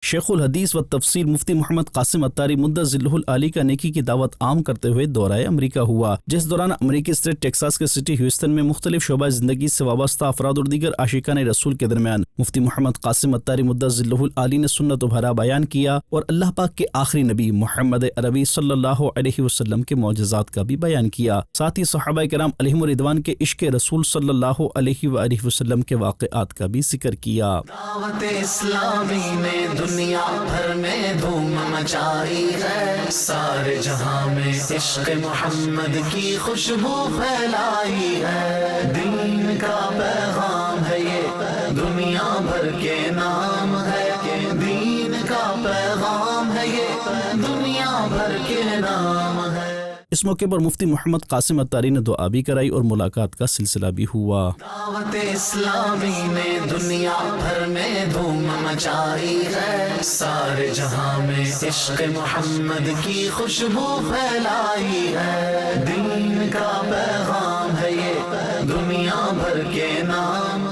شیخ الحدیث و تفسیر مفتی محمد قاسم اتاری مدثر ذلہ العالی کا نیکی کی دعوت عام کرتے ہوئے دورہ امریکہ ہوا، جس دوران امریکی اسٹیٹ ٹیکساس کے سٹی ہیوسٹن میں مختلف شعبہ زندگی سے وابستہ افراد اور دیگر عاشقان رسول کے درمیان مفتی محمد قاسم اتاری مدثر ذلہ العالی نے سنت و بھرا بیان کیا اور اللہ پاک کے آخری نبی محمد عربی صلی اللہ علیہ وسلم کے معجزات کا بھی بیان کیا۔ ساتھ ہی صحابہ کرام علیہم رضوان کے عشق رسول صلی اللہ علیہ وآلہ وسلم کے واقعات کا بھی ذکر کیا۔ دعوت اسلامی نے دنیا بھر میں دھوم مچائی ہے، سارے جہاں میں عشق محمد کی خوشبو پھیلائی ہے، دین کا پیغام ہے یہ دنیا بھر کے نام ہے، دین کا پیغام ہے یہ دنیا بھر کے نام ہے۔ اس موقع پر مفتی محمد قاسم اتاری نے دعا بھی کرائی اور ملاقات کا سلسلہ بھی ہوا۔ دعوت اسلامی نے دنیا بھر میں دھوم مچائی ہے، سارے جہاں میں عشق محمد کی خوشبو پھیلائی ہے، دین کا پیغام ہے یہ دنیا بھر کے نام